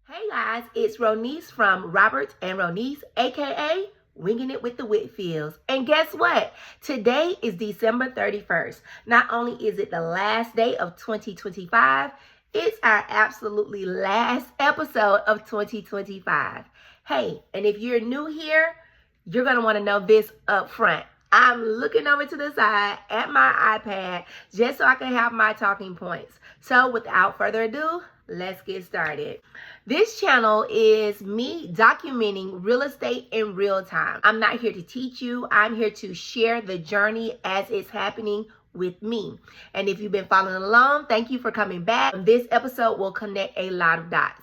Hey guys, it's Ronice from Robert and Ronice, aka Winging It with the Whitfields. And guess what? Today is December 31st. Not only is it the last day of 2025, it's our absolutely last episode of 2025. Hey, and if you're new here, you're going to want to know this up front. I'm looking over to the side at my iPad just so I can have my talking points. So without further ado, let's get started. This channel is me documenting real estate in real time. I'm not here to teach you. I'm here to share the journey as it's happening with me. And if you've been following along, thank you for coming back. This episode will connect a lot of dots.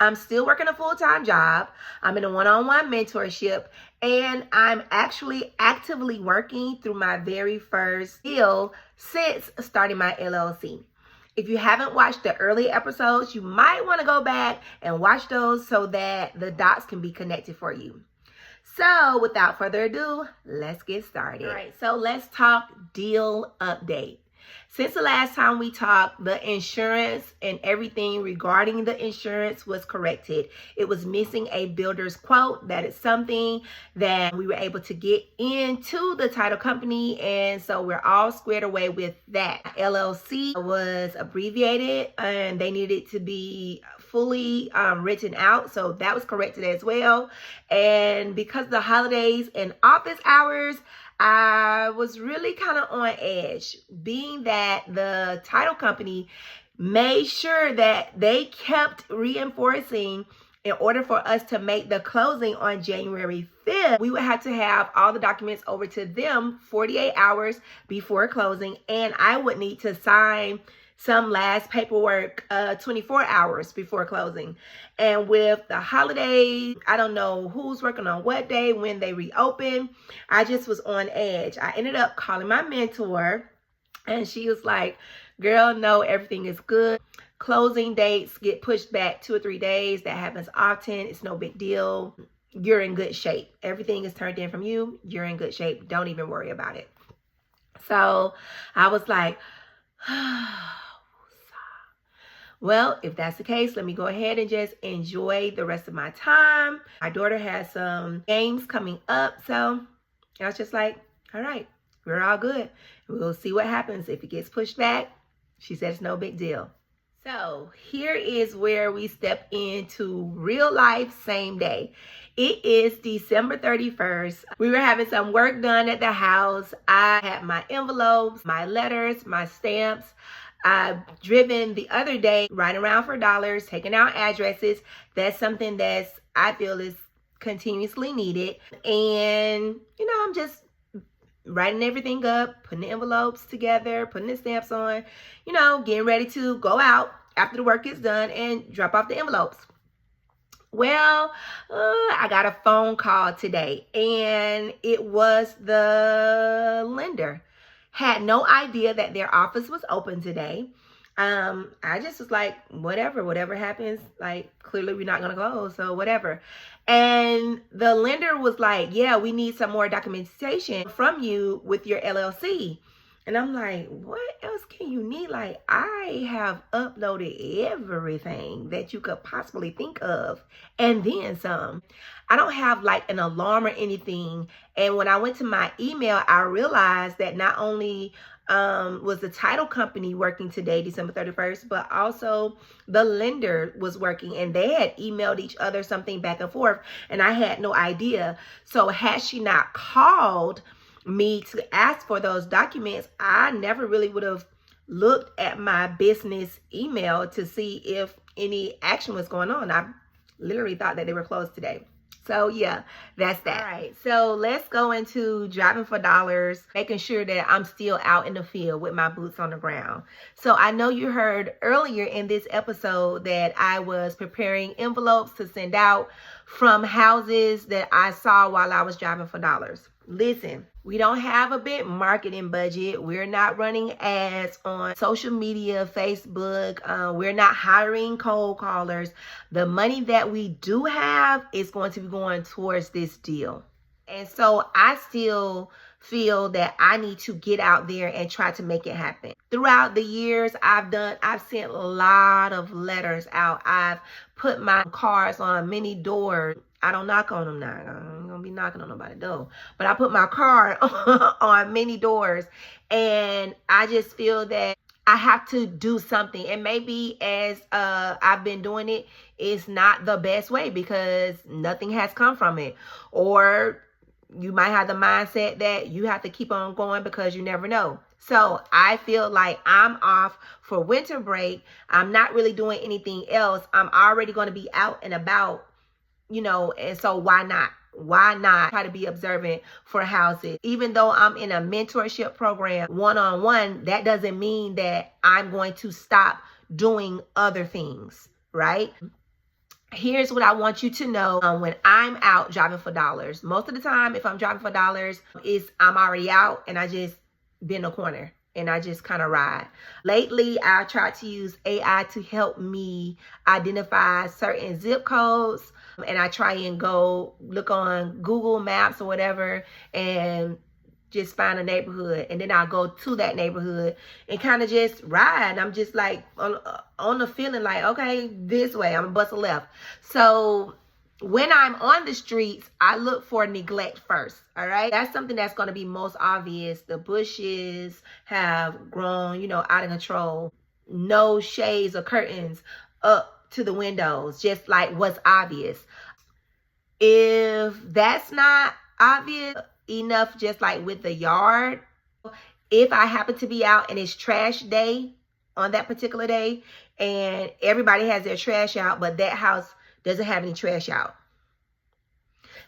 I'm still working a full-time job. I'm in a one-on-one mentorship, and I'm actually actively working through my very first deal since starting my LLC. If you haven't watched the early episodes, you might want to go back and watch those so that the dots can be connected for you. So without further ado, let's get started. All right, so let's talk deal update. Since the last time we talked, the insurance and everything regarding the insurance was corrected. It was missing a builder's quote. That is something that we were able to get into the title company, and so we're all squared away with that. LLC was abbreviated and they needed to be fully written out, so that was corrected as well. And because of the holidays and office hours, I was really kind of on edge, being that the title company made sure that they kept reinforcing in order for us to make the closing on January 5th, we would have to have all the documents over to them 48 hours before closing, and I would need to sign some last paperwork 24 hours before closing. And with the holidays, I don't know who's working on what day when they reopen. I just was on edge. I ended up calling my mentor, and she was like, girl, no, everything is good. Closing dates get pushed back 2 or 3 days. That happens often. It's no big deal. You're in good shape. Everything is turned in from you. You're in good shape. Don't even worry about it. So I was like, well, if that's the case, let me go ahead and just enjoy the rest of my time. My daughter has some games coming up, so I was just like, all right, we're all good. We'll see what happens if it gets pushed back. She said it's no big deal. So here is where we step into real life same day. It is December 31st. We were having some work done at the house. I had my envelopes, my letters, my stamps. I've driven the other day, riding around for dollars, taking out addresses. That's something that's I feel is continuously needed. And, I'm just writing everything up, putting the envelopes together, putting the stamps on, getting ready to go out after the work is done and drop off the envelopes. Well, I got a phone call today, and it was the lender. Had no idea that their office was open today. I just was like, whatever happens, like clearly we're not going to close, so whatever. And the lender was like, yeah, we need some more documentation from you with your LLC. And I'm like, what else can you need? Like, I have uploaded everything that you could possibly think of, and then some. I don't have like an alarm or anything. And when I went to my email, I realized that not only was the title company working today, December 31st, but also the lender was working, and they had emailed each other something back and forth, and I had no idea. So had she not called me to ask for those documents, I never really would have looked at my business email to see if any action was going on. I literally thought that they were closed today. So yeah, that's that. All right, so let's go into driving for dollars, making sure that I'm still out in the field with my boots on the ground. So I know you heard earlier in this episode that I was preparing envelopes to send out from houses that I saw while I was driving for dollars. Listen, we don't have a big marketing budget. We're not running ads on social media, Facebook. We're not hiring cold callers. The money that we do have is going to be going towards this deal. And so I still feel that I need to get out there and try to make it happen. Throughout the years, I've sent a lot of letters out. I've put my cards on many doors. I don't knock on them now. I'm gonna be knocking on nobody's door, but I put my card on many doors, and I just feel that I have to do something. And maybe as I've been doing it, it's not the best way because nothing has come from it. Or you might have the mindset that you have to keep on going because you never know. So I feel like I'm off for winter break. I'm not really doing anything else. I'm already going to be out and about, and so why not? Why not try to be observant for houses? Even though I'm in a mentorship program one-on-one, that doesn't mean that I'm going to stop doing other things, right? Here's what I want you to know. When I'm out driving for dollars, most of the time, if I'm driving for dollars, I'm already out and I just bend a corner and I just kind of ride. Lately, I tried to use AI to help me identify certain zip codes, and I try and go look on Google Maps or whatever and just find a neighborhood, and then I'll go to that neighborhood and kind of just ride. I'm just like on the feeling like, okay, this way, I'm gonna bust a left. So when I'm on the streets, I look for neglect first, all right? That's something that's going to be most obvious. The bushes have grown, out of control. No shades or curtains up to the windows, just like what's obvious. If that's not obvious enough, just like with the yard, if I happen to be out and it's trash day on that particular day and everybody has their trash out, but that house doesn't have any trash out,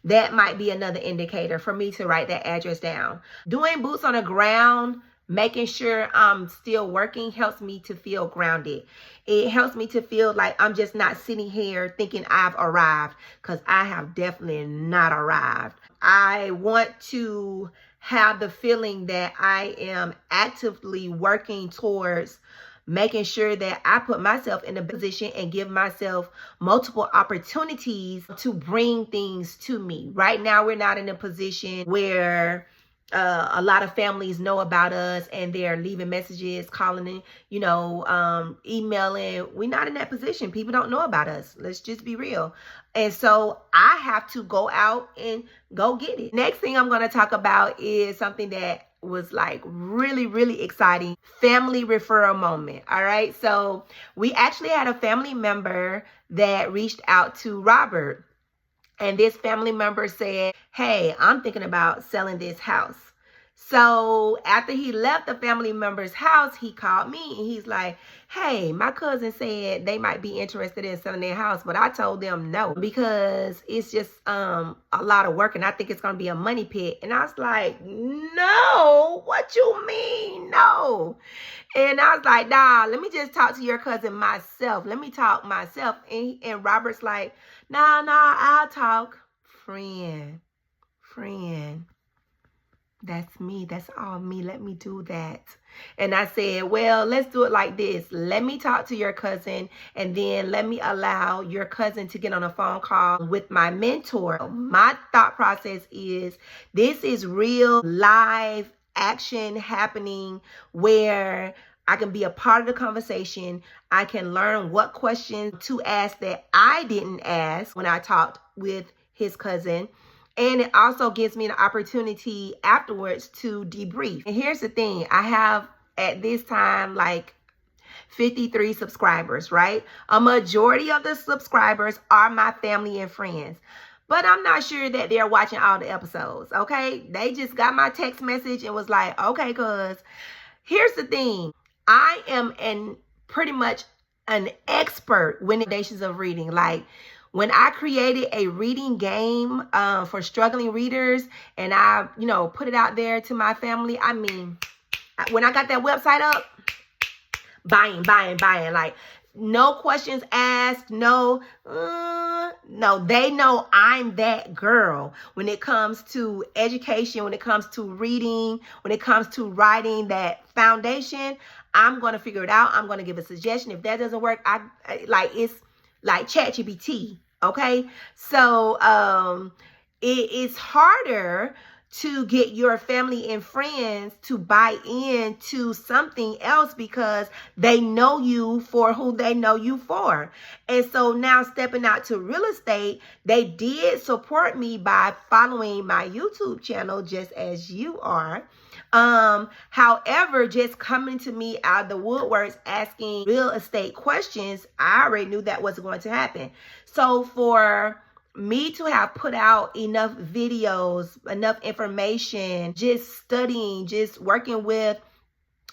that might be another indicator for me to write that address down. Doing boots on the ground, making sure I'm still working, helps me to feel grounded. It helps me to feel like I'm just not sitting here thinking I've arrived, because I have definitely not arrived. I want to have the feeling that I am actively working towards making sure that I put myself in a position and give myself multiple opportunities to bring things to me. Right now, we're not in a position where a lot of families know about us and they're leaving messages, calling, emailing. We're not in that position. People don't know about us. Let's just be real. And so I have to go out and go get it. Next thing I'm going to talk about is something that was like really, really exciting. Family referral moment. All right. So we actually had a family member that reached out to Robert. And this family member said, hey, I'm thinking about selling this house. So after he left the family member's house, he called me and he's like, hey, my cousin said they might be interested in selling their house, but I told them no, because it's just a lot of work and I think it's going to be a money pit. And I was like, no, what you mean? No. And I was like, nah, let me just talk to your cousin myself. Let me talk myself. And Robert's like, nah, I'll talk. Friend. That's me. That's all me. Let me do that. And I said, well, let's do it like this. Let me talk to your cousin, and then let me allow your cousin to get on a phone call with my mentor. My thought process is this is real live action happening where I can be a part of the conversation. I can learn what questions to ask that I didn't ask when I talked with his cousin. And it also gives me an opportunity afterwards to debrief. And here's the thing. I have at this time like 53 subscribers, right? A majority of the subscribers are my family and friends. But I'm not sure that they're watching all the episodes, okay? They just got my text message and was like, okay, cuz here's the thing. I am pretty much an expert when it comes to reading. Like, when I created a reading game for struggling readers and I, put it out there to my family, I mean, when I got that website up, buying, like no questions asked, no, they know I'm that girl when it comes to education, when it comes to reading, when it comes to writing that foundation. I'm going to figure it out. I'm going to give a suggestion. If that doesn't work, it's like ChatGPT. Okay. So, it is harder to get your family and friends to buy into something else because they know you for who they know you for. And so now stepping out to real estate, they did support me by following my YouTube channel just as you are. However, just coming to me out of the woodworks asking real estate questions, I already knew that was going to happen. So for me to have put out enough videos, enough information, just studying, just working with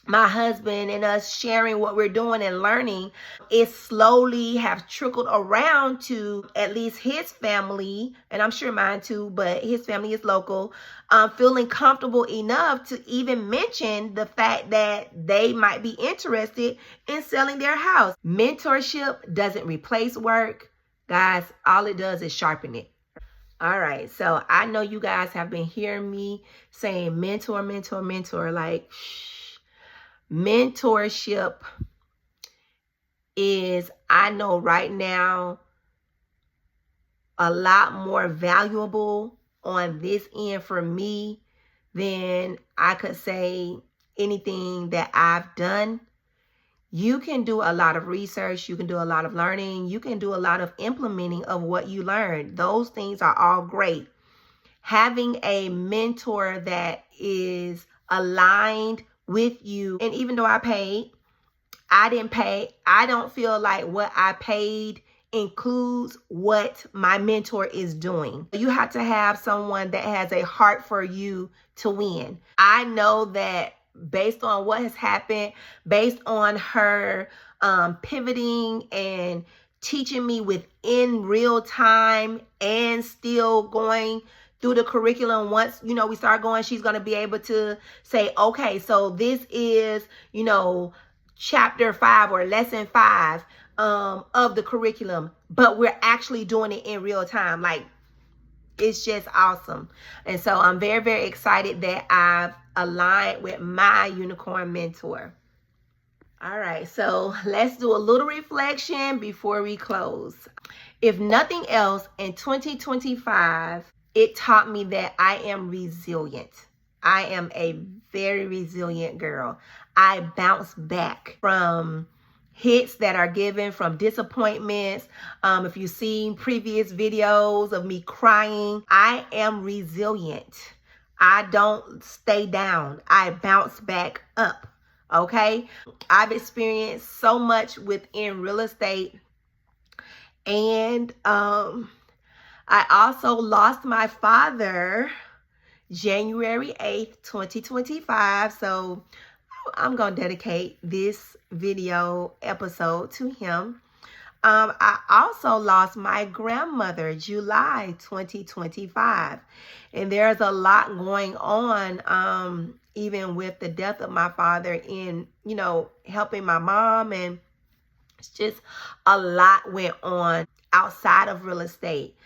my husband and us sharing what we're doing and learning, it slowly have trickled around to at least his family, and I'm sure mine too, but his family is local, feeling comfortable enough to even mention the fact that they might be interested in selling their house. Mentorship doesn't replace work. Guys, all it does is sharpen it. All right, so I know you guys have been hearing me saying mentor, mentor, mentor. Like, mentorship is, I know right now, a lot more valuable on this end for me than I could say anything that I've done. You can do a lot of research, you can do a lot of learning, you can do a lot of implementing of what you learned. Those things are all great. Having a mentor that is aligned with you, and even though I didn't pay, I don't feel like what I paid includes what my mentor is doing. You have to have someone that has a heart for you to win. I know that based on what has happened, based on her pivoting and teaching me within real time and still going through the curriculum. Once, we start going, she's going to be able to say, okay, so this is, chapter 5 or lesson 5 of the curriculum, but we're actually doing it in real time. Like, it's just awesome. And so I'm very, very excited that I've aligned with my unicorn mentor. All right, so let's do a little reflection before we close. If nothing else, in 2025, it taught me that I am resilient. I am a very resilient girl. I bounce back from hits that are given, from disappointments. If you've seen previous videos of me crying, I am resilient. I don't stay down. I bounce back up. Okay? I've experienced so much within real estate. And I also lost my father January 8th, 2025. So I'm going to dedicate this video episode to him. I also lost my grandmother July 2025. And there's a lot going on, even with the death of my father in, helping my mom. And it's just a lot went on outside of real estate.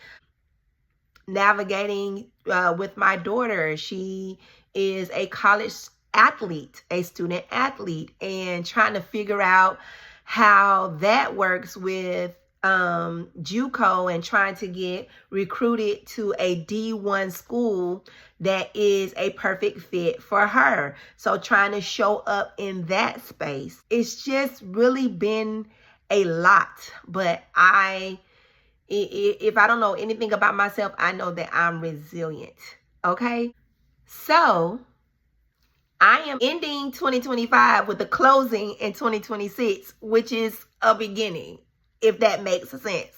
Navigating with my daughter. She is a college athlete, a student athlete, and trying to figure out how that works with JUCO and trying to get recruited to a D1 school that is a perfect fit for her. So trying to show up in that space. It's just really been a lot, but if I don't know anything about myself, I know that I'm resilient. Okay? So I am ending 2025 with a closing in 2026, which is a beginning, if that makes sense.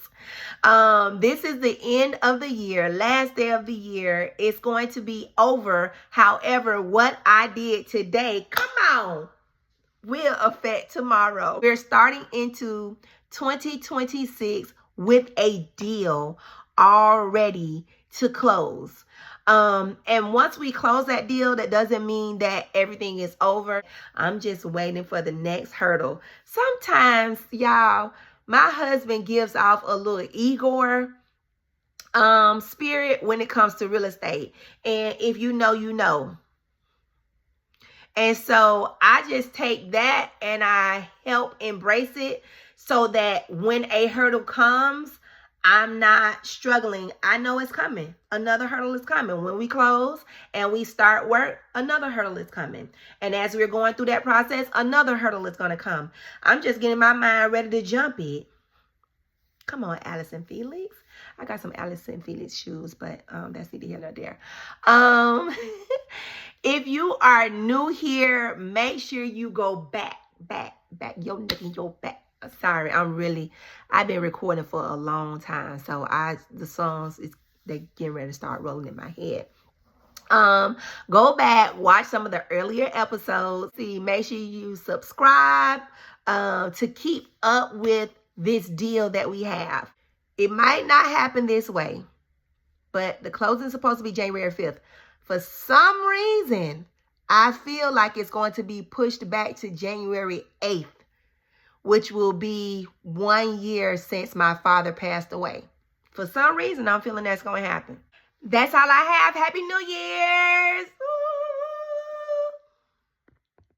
This is the end of the year, last day of the year. It's going to be over. However, what I did today, come on, will affect tomorrow. We're starting into 2026 with a deal already to close. And once we close that deal, that doesn't mean that everything is over. I'm just waiting for the next hurdle. Sometimes, y'all, my husband gives off a little Igor spirit when it comes to real estate. And if you know, you know. And so I just take that and I help embrace it so that when a hurdle comes, I'm not struggling. I know it's coming. Another hurdle is coming. When we close and we start work, another hurdle is coming. And as we're going through that process, another hurdle is going to come. I'm just getting my mind ready to jump it. Come on, Allison Felix. I got some Allison Felix shoes, but that's neither here nor there. If you are new here, make sure you go back. Your neck and your back. Sorry, I've been recording for a long time, so the songs they getting ready to start rolling in my head. Go back, watch some of the earlier episodes. Make sure you subscribe to keep up with this deal that we have. It might not happen this way, but the closing is supposed to be January 5th. For some reason, I feel like it's going to be pushed back to January 8th, which will be 1 year since my father passed away. For some reason, I'm feeling that's going to happen. That's all I have. Happy New Year.